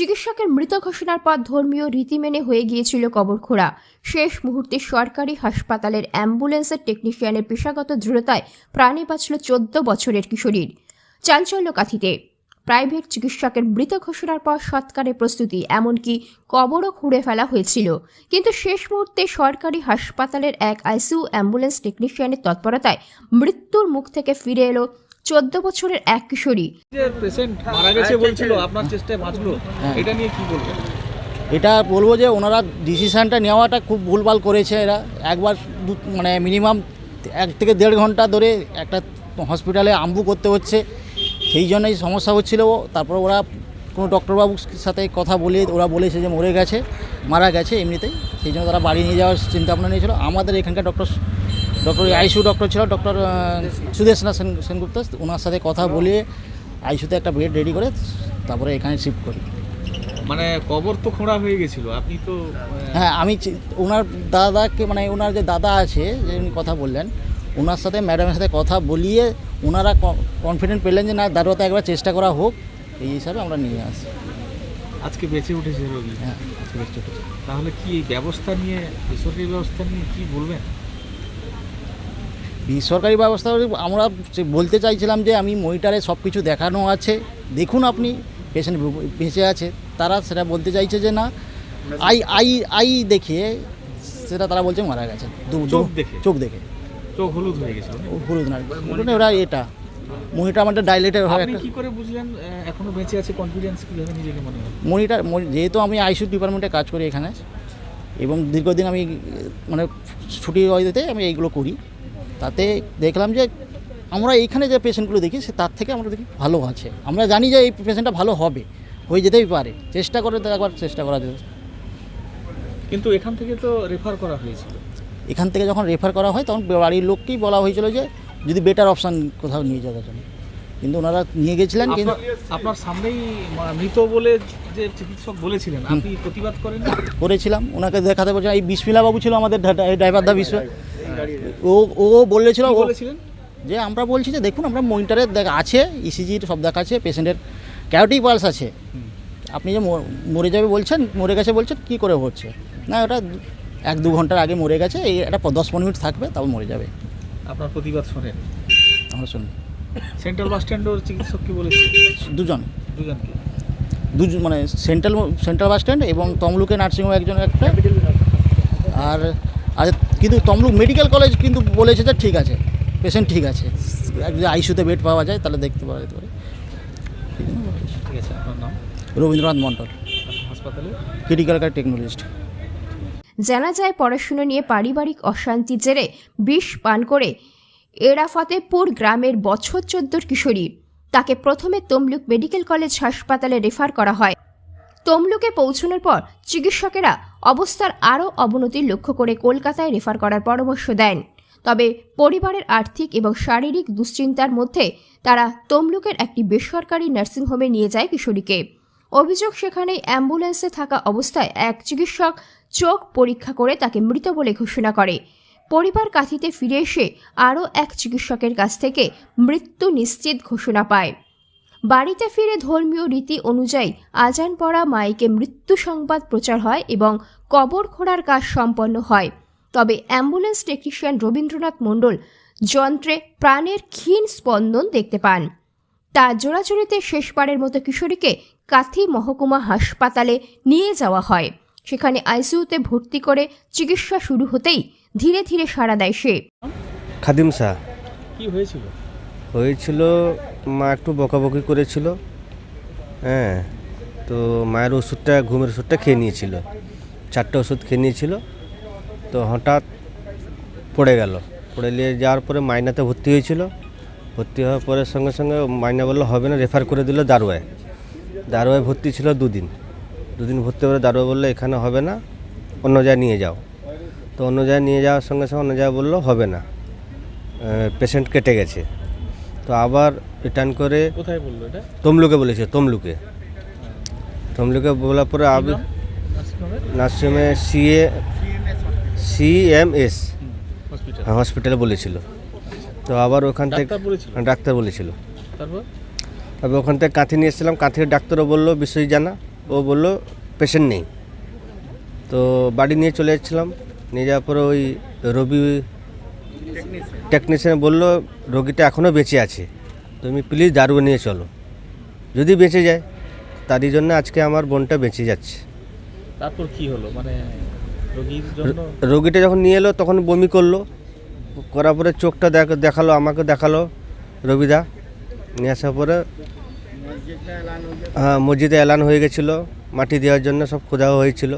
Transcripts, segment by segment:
চিকিৎসকের মৃত ঘোষণার পর ধর্মীয় রীতি মেনে হয়ে গিয়েছিল কবরখোঁড়া। শেষ মুহূর্তে সরকারি হাসপাতালের অ্যাম্বুলেন্সের টেকনিশিয়ানের পেশাগত দৃঢ়তায় প্রাণে বাঁচল 14 বছরের কিশোরীর। চাঞ্চল্য কাঁথিতে প্রাইভেট চিকিৎসকের মৃত ঘোষণার পর সৎকারের প্রস্তুতি, এমনকি কবরও খুঁড়ে ফেলা হয়েছিল। কিন্তু শেষ মুহূর্তে সরকারি হাসপাতালের এক আইসিইউ অ্যাম্বুলেন্স টেকনিশিয়ানের তৎপরতায় মৃত্যুর মুখ থেকে ফিরে এলো 14 বছরের এক কিশোরী। পেশেন্ট মারা গেছে বলছিল, আপনার চেষ্টায় বাঁচলো, এটা নিয়ে কি বলবেন? এটা বলবো যে ওনারা ডিসিশানটা নেওয়াটা খুব ভুলভাল করেছে। এরা একবার মানে মিনিমাম 1 থেকে 1.5 ঘন্টা ধরে একটা হসপিটালে আম্বু করতে হচ্ছে, সেই জন্যই সমস্যা হচ্ছিল। তারপর ওরা কোনো ডক্টরবাবুর সাথে কথা বলে ওরা বলেছে যে মারা গেছে এমনিতেই, সেই জন্য তারা বাড়ি নিয়ে যাওয়ার চিন্তা ভাবনা নিয়েছিল। আমাদের এখানকার ডক্টর আইসিইউ ডক্টর ছিল ডক্টর সুদেশনা সেনগুপ্ত, ওনার সাথে কথা বলিয়ে আইসিইউতে একটা বেড রেডি করে তারপরে এখানে শিফট করি। মানে কবর তো খোঁড়া হয়ে গেছিল, আপনি তো? হ্যাঁ, আমি ওনার দাদাকে, মানে ওনার যে দাদা আছে যে উনি কথা বললেন, ওনার সাথে ম্যাডামের সাথে কথা বলিয়ে ওনারা কনফিডেন্ট পেলেন যে না, দারুয়াতে একবার চেষ্টা করা হোক, এই হিসাবে আমরা নিয়ে আসি। আজকে বেঁচে উঠেছে রোগী? হ্যাঁ, আজকে বেঁচে উঠেছে। তাহলে কি ব্যবস্থা নিয়ে, বেসরকারি ব্যবস্থা নিয়ে কি বলবেন? বেসরকারি ব্যবস্থা আমরা বলতে চাইছিলাম যে আমি মনিটরে সব কিছু দেখানো আছে, দেখুন আপনি পেশেন্ট বেঁচে আছে। তারা সেটা বলতে চাইছে যে না, আই দেখে সেটা তারা বলছে মারা গেছে। চোখ দেখে চোখ হলুদ হয়ে গেছে? হলুদ না, ওরা এটা মনিটর আমাদের ডাইলেটের হয়। আপনি কি করে বুঝলেন এখনো বেঁচে আছে? কনফিডেন্স কিভাবে নিজেকে মনে হয়? মনিটর, যেহেতু আমি আইসিইউ ডিপার্টমেন্টে কাজ করি এখানে, এবং দীর্ঘদিন আমি মানে ছুটি হয়েতে আমি এইগুলো করি, তাতে দেখলাম যে আমরা এইখানে যে পেশেন্টগুলো দেখি সে তার থেকে আমরা দেখি ভালো আছে। আমরা জানি যে এই পেশেন্টটা ভালো হয়ে যেতেই পারে, চেষ্টা করে একবার চেষ্টা করা যেত। কিন্তু এখান থেকে তো রেফার করা হয়েছিল। এখান থেকে যখন রেফার করা হয় তখন বাড়ির লোককেই বলা হয়েছিল যে যদি বেটার অপশান কোথাও নিয়ে যাওয়ার জন্য, কিন্তু ওনারা নিয়ে গেছিলেন। কিন্তু আপনার সামনেই মৃত বলে যে চিকিৎসক বলেছিলেন, আপনি প্রতিবাদ করেছিলাম। ওনাকে দেখাতে বলছিলাম। এই বিসমিল্লা বাবু ছিল আমাদের ড্রাইভার দা বিশ্ব, ও বলেছিল যে আমরা বলছি যে দেখুন আমরা মনিটরে আছে, ইসিজির সব দেখাচ্ছে, পেশেন্টের ক্যারোটিক পালস আছে, আপনি যে মরে গেছে বলছেন কী করে হচ্ছে না, ওটা 1-2 ঘন্টার আগে মরে গেছে, এই একটা 10-15 মিনিট থাকবে তারপর মরে যাবে। আপনার প্রতিবাদ শোনেন? আমরা শুনি। সেন্ট্রাল বাস স্ট্যান্ডের চিকিৎসক কি বলেছে? দুজন মানে সেন্ট্রাল বাস স্ট্যান্ড এবং তমলুকে নার্সিংহোম একটা, আর কিন্তু তমলুক মেডিকেল কলেজ কিন্তু বলেছে যে ঠিক আছে, পেশেন্ট ঠিক আছে, যদি আইসিইউতে বেড পাওয়া যায় তাহলে দেখতে পাওয়া যেতে পারে। ঠিক আছে, আপনার নাম? রবীন্দ্রনাথ মণ্ডল, হাসপাতালে ক্রিটিক্যাল কেয়ার টেকনোলজিস্ট। জানা যায় পড়াশুনো নিয়ে পারিবারিক অশান্তির জেরে বিষ পান করে এরাফতেপুর গ্রামের বছর 14 কিশোরী, তাকে প্রথমে তমলুক মেডিকেল কলেজ হাসপাতালে রেফার করা হয়। তমলুকে পৌঁছানোর পর চিকিৎসকেরা অবস্থার আরও অবনতি লক্ষ্য করে কলকাতায় রেফার করার পরামর্শ দেন। তবে পরিবারের আর্থিক এবং শারীরিক দুশ্চিন্তার মধ্যে তারা তমলুকের একটি বেসরকারি নার্সিংহোমে নিয়ে যায় কিশোরীকে। অভিযোগ, সেখানে অ্যাম্বুলেন্সে থাকা অবস্থায় এক চিকিৎসক চোখ পরীক্ষা করে তাকে মৃত বলে ঘোষণা করে। পরিবার কাঁথিতে ফিরে এসে আরও এক চিকিৎসকের কাছ থেকে মৃত্যু নিশ্চিত ঘোষণা পায়। বাড়িতে ফিরে ধর্মীয় রীতি অনুযায়ী আজান পড়া মাইকে মৃত্যু সংবাদ প্রচার হয় এবং কবর খোঁড়ার কাজ সম্পন্ন হয়। তবে অ্যাম্বুলেন্স টেকনিশিয়ান রবীন্দ্রনাথ মণ্ডল যন্ত্রে প্রাণের ক্ষীণ স্পন্দন দেখতে পান। তার জোড়াজুড়িতে শেষবারের মতো কিশোরীকে কাথি মহকুমা হাসপাতালে নিয়ে যাওয়া হয়। সেখানে আইসিইউতে ভর্তি করে চিকিৎসা শুরু হতেই ধীরে ধীরে সাড়া দেয় সে। খাদিম শাহ। কি হয়েছিল? মা একটু বকাবকি করেছিল, হ্যাঁ, তো মায়ের ওষুধটা, ঘুমের ওষুধটা খেয়ে নিয়েছিল, 4টে ওষুধ খেয়ে নিয়েছিল। তো হঠাৎ পড়ে নিয়ে যাওয়ার পরে মাইনাতে ভর্তি হয়েছিল। ভর্তি হওয়ার পরে সঙ্গে সঙ্গে মাইনা বললো হবে না, রেফার করে দিল দারোয়ায় ভর্তি ছিল 2 দিন ভর্তি করে দারোয়া বললো এখানে হবে না, অন্য জায়গায় নিয়ে যাও। তো অন্য জায়গায় নিয়ে যাওয়ার সঙ্গে সঙ্গে অন্য জায়গায় বললো হবে না, পেশেন্ট কেটে গেছে। তো আবার রিটার্ন করে কোথায় বললো এটা? তমলুকে বলেছে। তমলুকে বলার পরে আবার নার্সিংহোমে CMS হসপিটালে বলেছিল। তো আবার ওখান থেকে ডাক্তার বলেছিল। তারপর ওখান থেকে কাঁথি নিয়ে এসেছিলাম, কাঁথির ডাক্তারও বললো বিষয় জানা, ও বলল পেশেন্ট নেই। তো বাড়ি নিয়ে চলে যাচ্ছিলাম, নিয়ে যাওয়ার পরে ওই রবি টেকনিশিয়ান বলল রোগীটা এখনও বেঁচে আছে, তুমি প্লিজ দারুণ নিয়ে চলো, যদি বেঁচে যায়। তারই জন্য আজকে আমার বোনটা বেঁচে যাচ্ছে। তারপর কি হলো, মানে রোগীর জন্য? রোগীটা যখন নিয়ে এলো তখন বমি করলো, করার পরে চোখটা দেখালো, আমাকে দেখালো রবিদা। নিয়ে আসার পরে হ্যাঁ মসজিদে এলান হয়ে গেছিলো, মাটি দেওয়ার জন্য সব খোঁজাও হয়েছিল।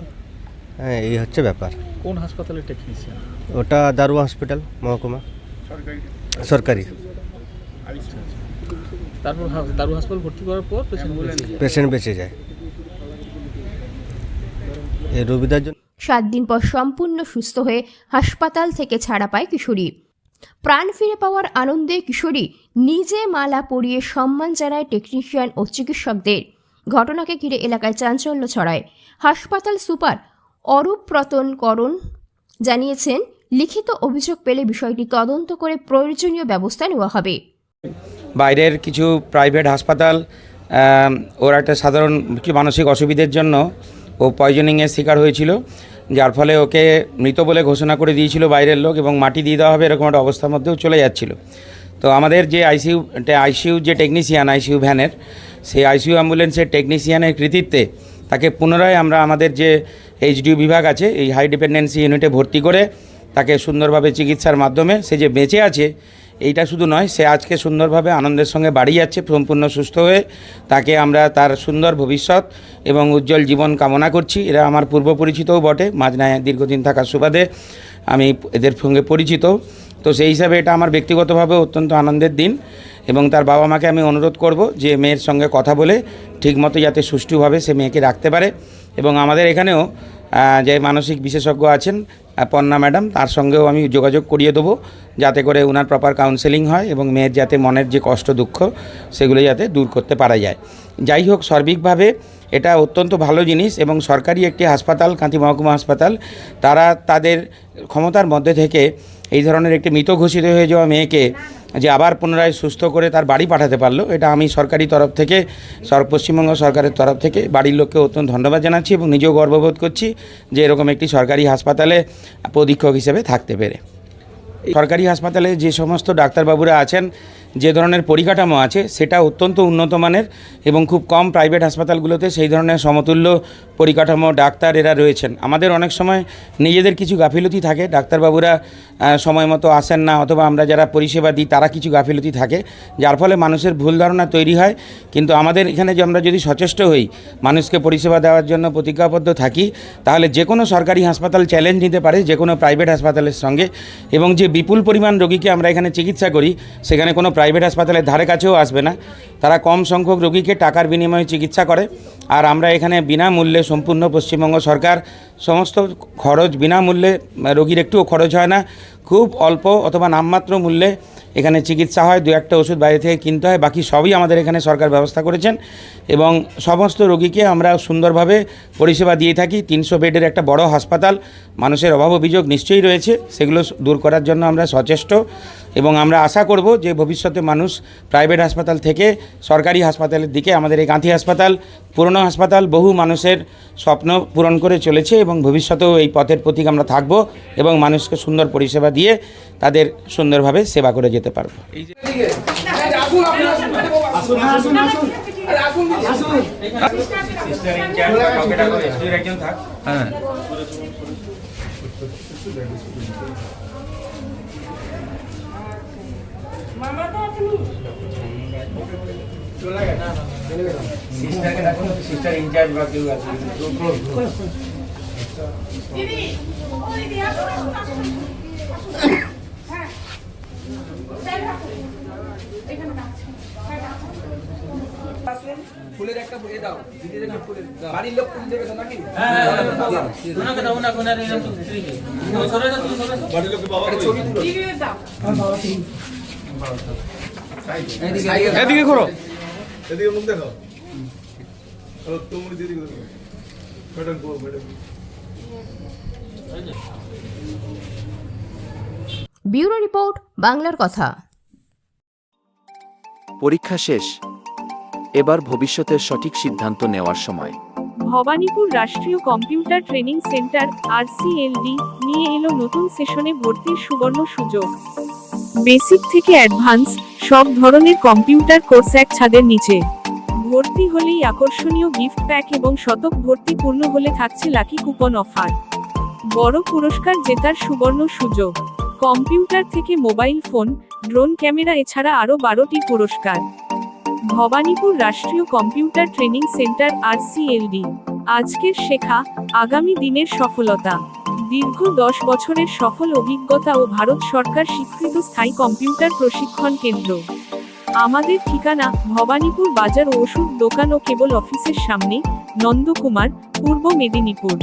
হ্যাঁ এই হচ্ছে ব্যাপার। কোন হাসপাতালের টেকনিশিয়ান? ওটা দারুয়া হসপিটাল মহকুমা সরকারি। তারপর দারু হাসপাতাল ভর্তি করার পর পেশেন্ট বেঁচে যায় এই রবিদার জন্য। 7 দিন পর সম্পূর্ণ সুস্থ হয়ে হাসপাতাল থেকে ছাড়া পায় কিশোরী। প্রাণ ফিরে পাওয়ার আনন্দে কিশোরী নিজে মালা পরিয়ে সম্মান জানায় টেকনিশিয়ান ও চিকিৎসকদের। ঘটনাকে ঘিরে এলাকায় চাঞ্চল্য ছড়ায়। হাসপাতাল সুপার অরূপ রতন করণ জানিয়েছেন, লিখিত অভিযোগ পেলে বিষয়টি তদন্ত করে প্রয়োজনীয় ব্যবস্থা নেওয়া হবে। বাইরের কিছু প্রাইভেট হাসপাতাল ওর একটা সাধারণ মানসিক অসুবিধার জন্য ও পয়জনিংয়ের শিকার হয়েছিল, যার ফলে ওকে মৃত বলে ঘোষণা করে দিয়েছিল বাইরের লোক, এবং মাটি দিয়ে দেওয়া হবে এরকম একটা অবস্থার মধ্যেও চলে যাচ্ছিল। তো আমাদের যে আইসিইউ যে টেকনিশিয়ান আইসিইউ ভ্যানের, সেই আইসিইউ অ্যাম্বুলেন্সের টেকনিশিয়ানের কৃতিত্বে তাকে পুনরায় আমরা আমাদের যে এইচডিইউ বিভাগ আছে এই হাই ডিপেন্ডেন্সি ইউনিটে ভর্তি করে তাকে সুন্দরভাবে চিকিৎসার মাধ্যমে সে যে বেঁচে আছে এইটা শুধু নয়, সে আজকে সুন্দরভাবে আনন্দের সঙ্গে বাড়ি যাচ্ছে সম্পূর্ণ সুস্থ হয়ে। তাকে আমরা তার সুন্দর ভবিষ্যৎ এবং উজ্জ্বল জীবন কামনা করছি। এরা আমার পূর্ব পরিচিতও বটে, মাঝনায় দীর্ঘদিন থাকার সুবাদে আমি এদের সঙ্গে পরিচিত। তো সেই হিসাবে এটা আমার ব্যক্তিগতভাবে অত্যন্ত আনন্দের দিন, এবং তার বাবা মাকে আমি অনুরোধ করব যে মেয়ের সঙ্গে কথা বলে ঠিকমতো যাতে সুষ্ঠুভাবে সে মেয়েকে রাখতে পারে। এবং আমাদের এখানেও যে মানসিক বিশেষজ্ঞ আছেন পন্না ম্যাডাম, তার সঙ্গেও আমি যোগাযোগ করিয়ে দেবো, যাতে করে ওনার প্রপার কাউন্সেলিং হয় এবং মেয়ের যাতে মনের যে কষ্ট দুঃখ সেগুলো যাতে দূর করতে পারা যায়। যাই হোক, সার্বিকভাবে এটা অত্যন্ত ভালো জিনিস, এবং সরকারি একটি হাসপাতাল কাঁথি মহকুমা হাসপাতাল তারা তাদের ক্ষমতার মধ্যে থেকে এই ধরনের একটি মৃত ঘোষিত হয়ে যাওয়া মেয়েকে যে আবার পুনরায় সুস্থ করে তার বাড়ি পাঠাতে পারলো, এটা আমি সরকারি তরফ থেকে পশ্চিমবঙ্গ সরকারের তরফ থেকে বাড়ির লোককে অত্যন্ত ধন্যবাদ জানাচ্ছি, এবং নিজেও গর্ববোধ করছি যে এরকম একটি সরকারি হাসপাতালে অধীক্ষক হিসেবে থাকতে পেরে। সরকারি হাসপাতালে যে সমস্ত ডাক্তারবাবুরা আছেন, যে ধরনের পরিকাঠামো আছে সেটা অত্যন্ত উন্নত মানের, এবং খুব কম প্রাইভেট হাসপাতালগুলোতে সেই ধরনের সমতুল্য পরিকাঠামো ডাক্তার এরা রয়েছেন। আমাদের অনেক সময় নিজেদের কিছু গাফিলতি থাকে, ডাক্তারবাবুরা সময় মতো আসেন না, অথবা আমরা যারা পরিষেবা দিই তারা কিছু গাফিলতি থাকে, যার ফলে মানুষের ভুল ধারণা তৈরি হয়। কিন্তু আমাদের এখানে যে আমরা যদি সচেষ্ট হই, মানুষকে পরিষেবা দেওয়ার জন্য প্রতিজ্ঞাবদ্ধ থাকি, তাহলে যে কোনো সরকারি হাসপাতাল চ্যালেঞ্জ নিতে পারে যে কোনো প্রাইভেট হাসপাতালের সঙ্গে। এবং যে বিপুল পরিমাণ রোগীকে আমরা এখানে চিকিৎসা করি, সেখানে কোনো প্রাইভেট হাসপাতালের ধারে কাছেও আসবে না। তারা কম সংখ্যক রোগীকে টাকার বিনিময়ে চিকিৎসা করে, আর আমরা এখানে বিনামূল্যে সম্পূর্ণ পশ্চিমবঙ্গ সরকার সমস্ত খরচ বিনামূল্যে, রোগীর একটুও খরচ হয় না, খুব অল্প অথবা নামমাত্র মূল্যে এখানে চিকিৎসা হয়। 2-1টা ওষুধ বাইরে থেকে কিনতে হয়, বাকি সবই আমাদের এখানে সরকার ব্যবস্থা করেছেন, এবং সমস্ত রোগীকে আমরা সুন্দরভাবে পরিষেবা দিয়ে থাকি। 300 বেডের একটা বড় হাসপাতাল, মানুষের অভাব অভিযোগ নিশ্চয়ই রয়েছে, সেগুলো দূর করার জন্য আমরা সচেষ্ট, এবং আমরা আশা করব যে ভবিষ্যতে মানুষ প্রাইভেট হাসপাতাল থেকে সরকারি হাসপাতালের দিকে, আমাদের এই গাঁথি হাসপাতাল পুরনো হাসপাতাল বহু মানুষের স্বপ্ন পূরণ করে চলেছে, এবং ভবিষ্যতেও এই পথের প্রতীক আমরা থাকব, এবং মানুষকে সুন্দর পরিষেবা দিয়ে তাদের সুন্দরভাবে সেবা করে যেতে পারবো। এই যে সিস্টারকে ডাকুন, সিস্টার ইনচার্জ বা কেউ আছে। দিদি ও দিদি আসুন আসুন হ্যাঁ এখানে ডাকছেন ফুলের একটা এ দাও, দিদিদের একটা ফুলের বাড়ির লোক ফুল দেবে তো নাকি? হ্যাঁ ওনাকে দাও না, কোন আর এরকম তো দিদি সরে যাও, তুমি সরে যাও, বাড়ির লোককে বাবা ছবি তুলো, দিদিদের দাও, হ্যাঁ বাবা ঠিক এদিকে করো, এদিকে মুখ দেখাও, আর তুমি দিদি ম্যাডাম গো ম্যাডাম। ব্যুরো রিপোর্ট, বাংলার কথা। পরীক্ষা শেষ, এবার ভবিষ্যতের সঠিক সিদ্ধান্ত নেওয়ার সময়। ভবানীপুর রাষ্ট্রীয় কম্পিউটার ট্রেনিং সেন্টার RCLD নিয়ে এলো নতুন সেশনে ভর্তির সুবর্ণ সুযোগ। বেসিক থেকে অ্যাডভান্স সব ধরনের কম্পিউটার কোর্স এক ছাদের নিচে। ভর্তি হলেই আকর্ষণীয় গিফট প্যাক এবং শতক ভর্তি পূর্ণ হলে থাকছে লাকি কুপন অফার। বড় পুরস্কার জেতার সুবর্ণ সুযোগ। কম্পিউটার থেকে মোবাইল ফোন, ড্রোন ক্যামেরা এছাড়া আরও 12টি পুরস্কার। ভবানীপুর রাষ্ট্রীয় কম্পিউটার ট্রেনিং সেন্টার RCLD। আজকের শেখা আগামী দিনের সফলতা। দীর্ঘ 10 বছরের সফল অভিজ্ঞতা ও ভারত সরকার স্বীকৃত স্থায়ী কম্পিউটার প্রশিক্ষণ কেন্দ্র। আমাদের ঠিকানা ভবানীপুর বাজার ও ওষুধ দোকান ও কেবল অফিসের সামনে, নন্দকুমার, পূর্ব মেদিনীপুর।